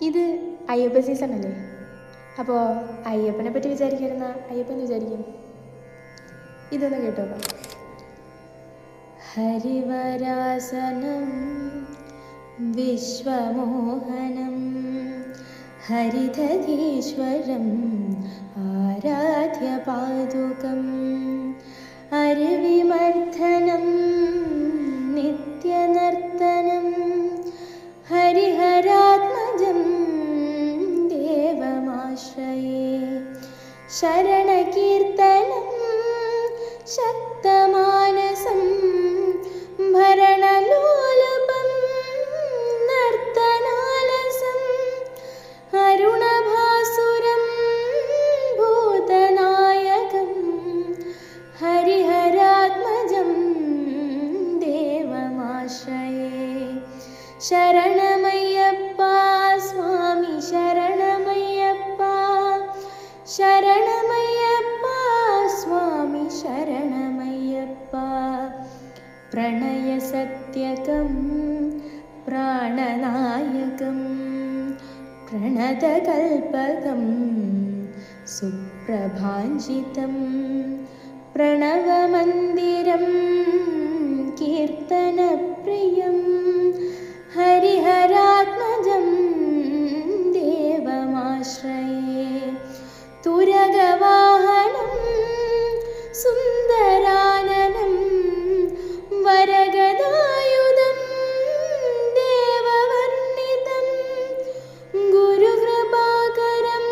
ഇത് അയ്യപ്പ സീസൺ അല്ലേ? അപ്പോൾ അയ്യപ്പനെ പറ്റി വിചാരിക്കായിരുന്ന അയ്യപ്പൻ വിചാരിക്കും. ഇതൊന്ന് കേട്ടോ. ഹരിവരാസനം വിശ്വമോഹനം ഹരിധരീശ്വരം ആരാധ്യപാദുകം അരവിമർദ്ദനം നിത്യനർത്തനം ഹരിഹരാത്മജം ദേവമാശ്രയേ ശരണകീർത്തനം ശക്തമാനസം ഭരണലോലപം നർത്തനാലസം അരുണഭാസുരം ഭൂതനായകം ഹരിഹരാത്മജം ദേവമാശ്രയേ ശരണമയ്യപ്പ സ്വാമി ശരണമയ്യപ്പ ശരണമയ്യപ്പ സ്വാമി ശരണമയ്യപ്പ പ്രണയസത്യകം പ്രാണനായകം പ്രണതകൽപകം സുപ്രഭാഞ്ജിതം പ്രണവമന്ദിരം കീർത്തനപ്രിയം ഹരിഹരാത്മജം ദേവമാശ്രയേ തുരഗവാഹനം സുന്ദരാനനം വരഗദായുധം ദേവവർണിതം ഗുരുകൃപാകരം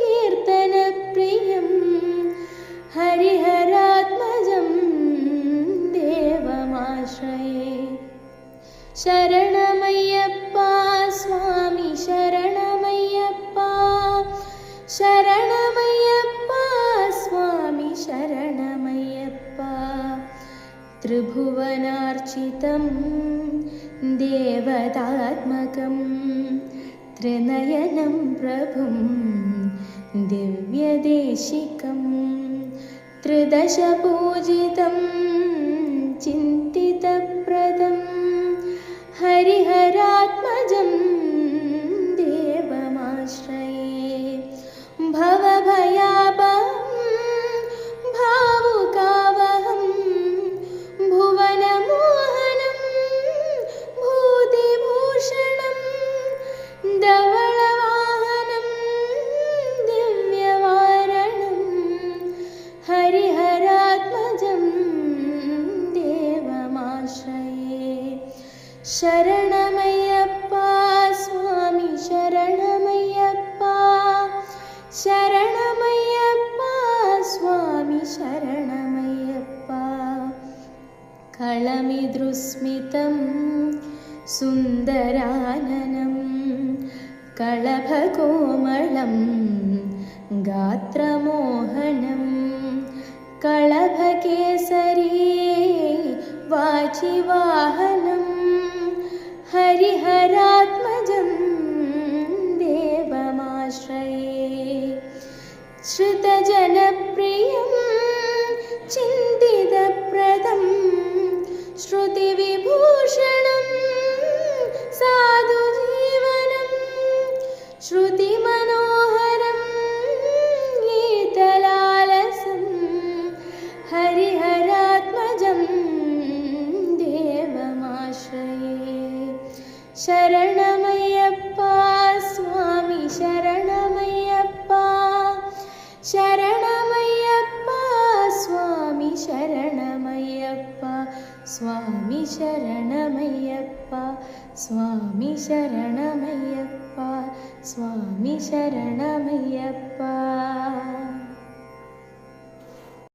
കീർത്തനപ്രിയം ഹരിഹരാത്മജം ദേവമാശ്രയേ ശരണമയ്യപ്പ സ്വാമി ശരണമയ്യപ്പ ശരണമയ്യപ്പ സ്വാമി ശരണമയ്യപ്പ ത്രിഭുവനാർച്ചിതം ദേവതാത്മകം ത്രിനയനം പ്രഭും ദിവ്യദേശികം ത്രിദശപൂജിതം ചിന്തിതപ്രദം ഹരിഹരാത്മജം ദേവമാശ്രയേ ഭവഭയാപഹം ഭാവുകാവഹം ഭുവനമോഹനം ഭൂതിഭൂഷണം ധവളവാഹനം ദിവ്യവാരണം ഹരിഹരാത്മജം ദേവമാശ്രയേ ശരണമയ്യപ്പ സ്വാമി ശരണമയ്യപ്പ ശരണമയ്യപ്പ സ്വാമി ശരണമയ്യപ്പ കളമിദൃസ്മിതം സുന്ദരാനനം കളഭകോമളം ഗാത്രമോഹനം കളഭകേസരീ വാചിവാഹനം ഹരിഹരാത്മജം ദേവമാശ്രയേ ശ്രുതജനപ്രിയം ചിന്തിതപ്രദം ശ്രുതിവിഭൂഷണം സാധുജീവനം ശ്രുതിമനോഹരം ഗീതലാലസം ഹരിഹരാത്മജം ദേവമാശ്രയേ ശരണമയ്യപ്പ സ്വാമി ശരണമയ്യപ്പ ശരണമയ്യപ്പ സ്വാമി ശരണമയ്യപ്പ സ്വാമി ശരണമയ്യപ്പ സ്വാമി ശരണമയ്യപ്പ സ്വാമി ശരണമയ്യപ്പ